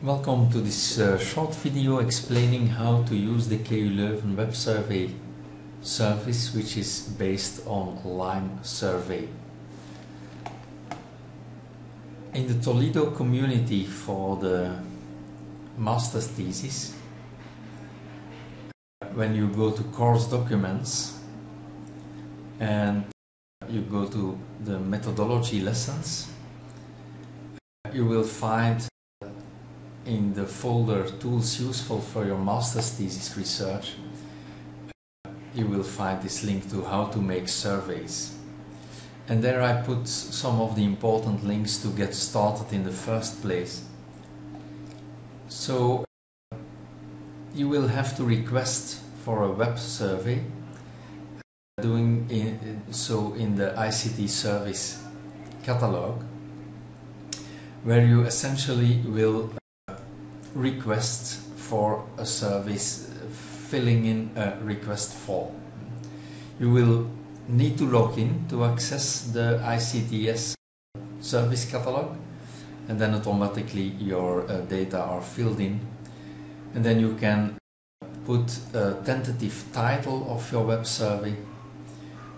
Welcome to this short video explaining how to use the KU Leuven web survey service, which is based on Lime survey. In the Toledo community for the master's thesis, when you go to course documents and you go to the methodology lessons, you will find in the folder tools useful for your master's thesis research, you will find this link to how to make surveys. And there I put some of the important links to get started in the first place. So you will have to request for a web survey, so in the ICT service catalog, where you essentially will request for a service, filling in a request form. You will need to log in to access the ICTS service catalog, and then automatically your data are filled in, and then you can put a tentative title of your web survey.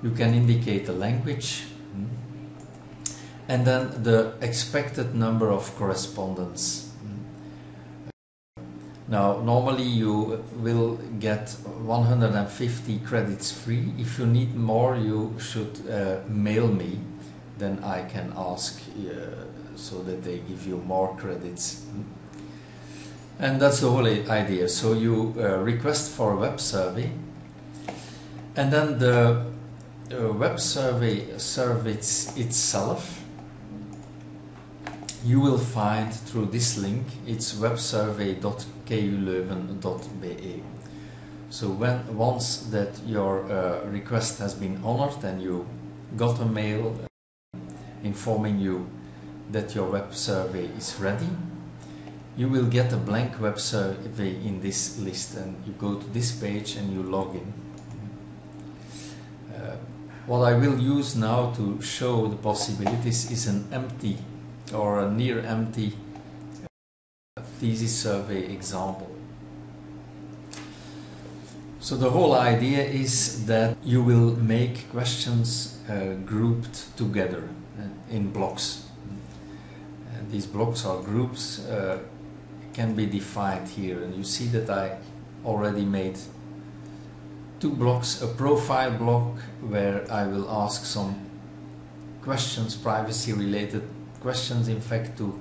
You can indicate a language, and then the expected number of correspondents. Now, normally you will get 150 credits free. If you need more, you should mail me, then I can ask so that they give you more credits. And that's the whole idea. So you request for a web survey, and then the web survey service itself you will find through this link. It's websurvey.kuleuven.be. So once that your request has been honored and you got a mail informing you that your web survey is ready, you will get a blank web survey in this list, and you go to this page and you log in. What I will use now to show the possibilities is an empty or a near empty thesis survey example. So the whole idea is that you will make questions grouped together in blocks. And these blocks or groups can be defined here, and you see that I already made two blocks: a profile block where I will ask some questions, privacy related questions, in fact, to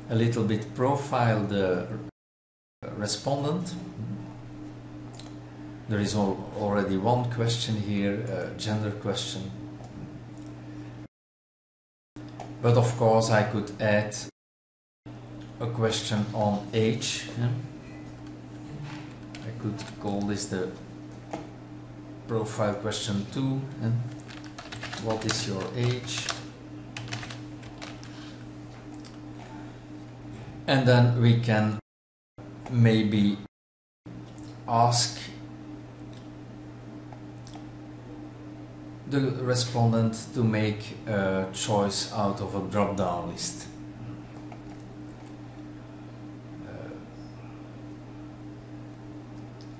a little bit profile the respondent. There is already one question here, a gender question. But of course I could add a question on age. I could call this the profile question 2. What is your age? And then we can maybe ask the respondent to make a choice out of a drop-down list.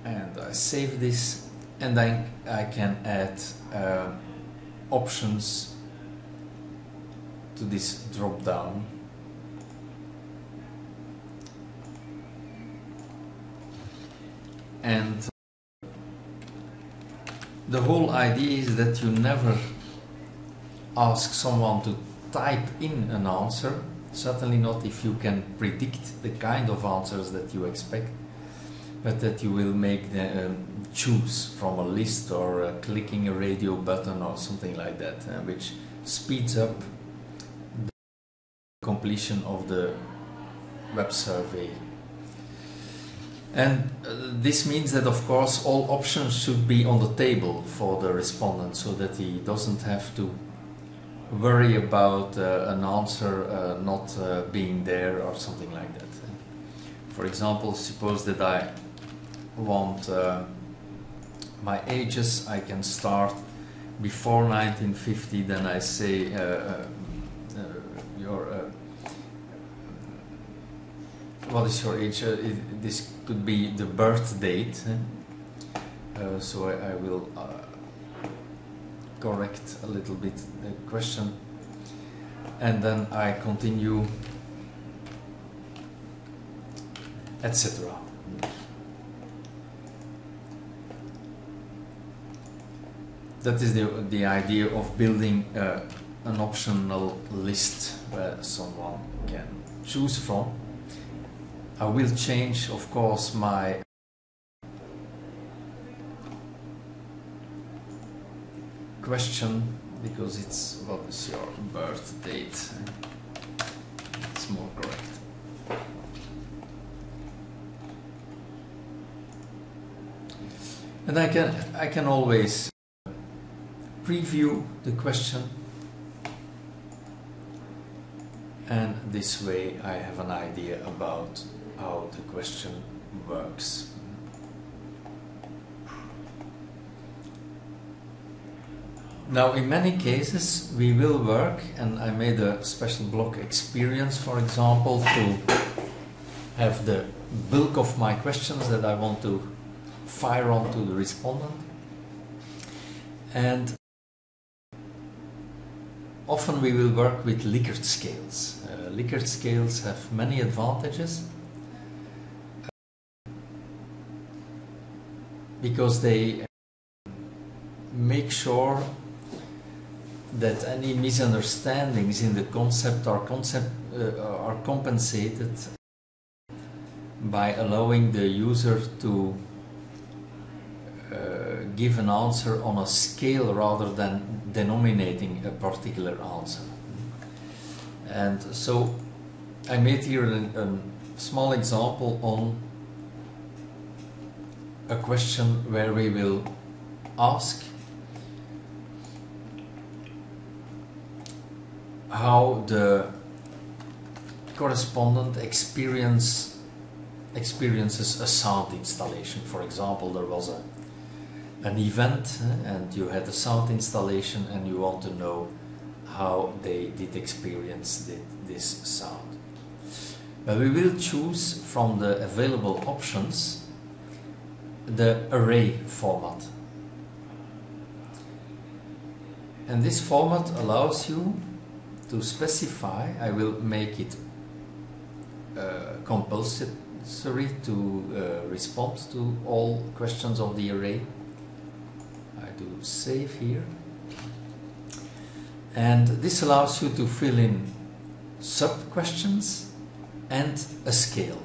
And I save this, and then I can add options to this drop-down. And the whole idea is that you never ask someone to type in an answer, certainly not if you can predict the kind of answers that you expect, but that you will make them choose from a list, or clicking a radio button or something like that, which speeds up the completion of the web survey. And this means that, of course, all options should be on the table for the respondent, so that he doesn't have to worry about an answer not being there or something like that. For example, suppose that I want my ages. I can start before 1950, then I say your what is your age? This could be the birth date. So I will correct a little bit the question, and then I continue, etc. That is the idea of building an optional list where someone can choose from. I will change, of course, my question, because it's what is your birth date. It's more correct. And I can always preview the question, and this way I have an idea about how the question works. Now, in many cases we will work, and I made a special block experience, for example, to have the bulk of my questions that I want to fire on to the respondent. And often we will work with Likert scales. Likert scales have many advantages because they make sure that any misunderstandings in the concept are compensated by allowing the user to give an answer on a scale rather than denominating a particular answer. And so I made here a small example on a question where we will ask how the correspondent experiences a sound installation. For example, there was an event and you had a sound installation and you want to know how they did experience this sound. But we will choose from the available options the array format. And this format allows you to specify, I will make it compulsory to respond to all questions of the array. I do save here. And this allows you to fill in sub-questions and a scale.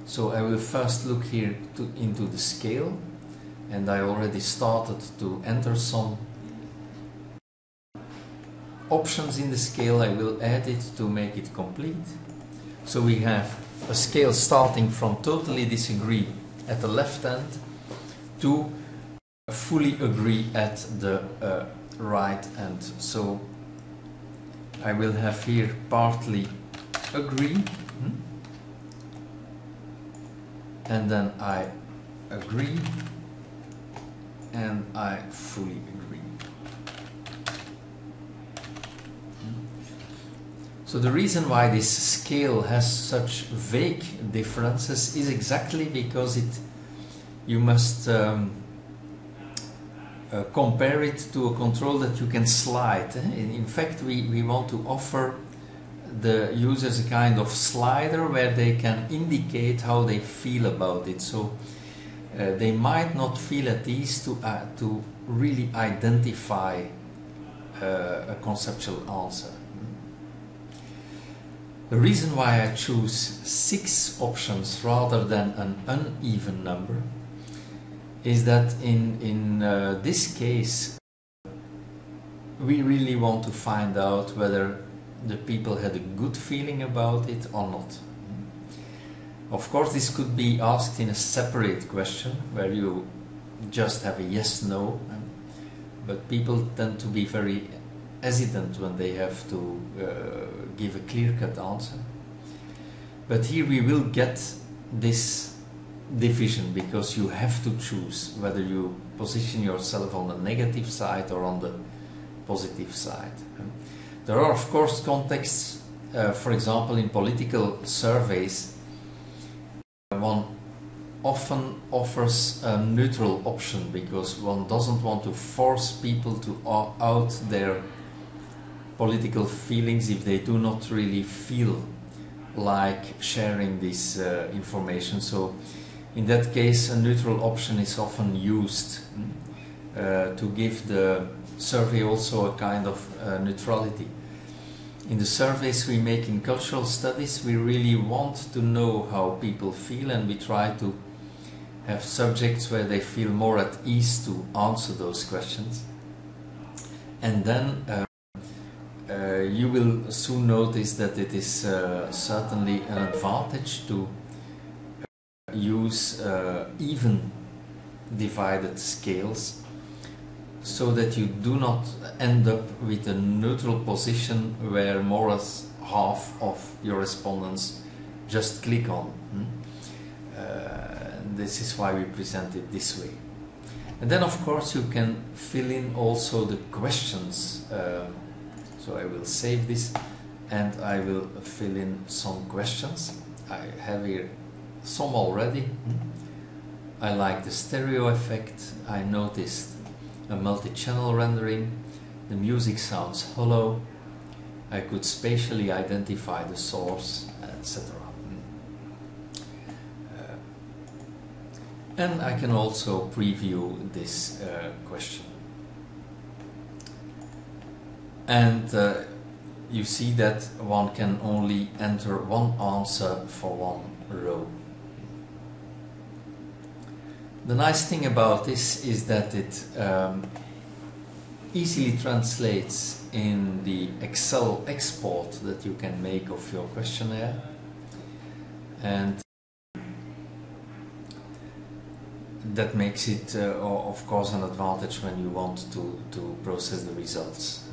So I will first look here into the scale, and I already started to enter some options in the scale. I will add it to make it complete. So we have a scale starting from totally disagree at the left end to fully agree at the right end. So I will have here partly agree, and then I agree, and I fully agree. So the reason why this scale has such vague differences is exactly because you must compare it to a control that you can slide. In fact, we want to offer the users a kind of slider where they can indicate how they feel about it. So they might not feel at ease to really identify a conceptual answer. The reason why I choose 6 options rather than an uneven number is that in this case we really want to find out whether the people had a good feeling about it or not. Of course, this could be asked in a separate question where you just have a yes/no, but people tend to be very hesitant when they have to give a clear-cut answer. But here we will get this division because you have to choose whether you position yourself on the negative side or on the positive side. There are of course contexts for example, in political surveys, one often offers a neutral option because one doesn't want to force people to out their political feelings if they do not really feel like sharing this information. So in that case, a neutral option is often used to give the survey also a kind of neutrality. In the surveys we make in cultural studies, we really want to know how people feel, and we try to have subjects where they feel more at ease to answer those questions. And then you will soon notice that it is certainly an advantage to use even divided scales, so that you do not end up with a neutral position where more or less half of your respondents just click on. This is why we present it this way. And then of course you can fill in also the questions. So I will save this and I will fill in some questions. I have here some already. I like the stereo effect. I noticed a multi-channel rendering. The music sounds hollow. I could spatially identify the source, etc. And I can also preview this question. And you see that one can only enter one answer for one row. The nice thing about this is that it easily translates in the Excel export that you can make of your questionnaire, and that makes it of course an advantage when you want to process the results.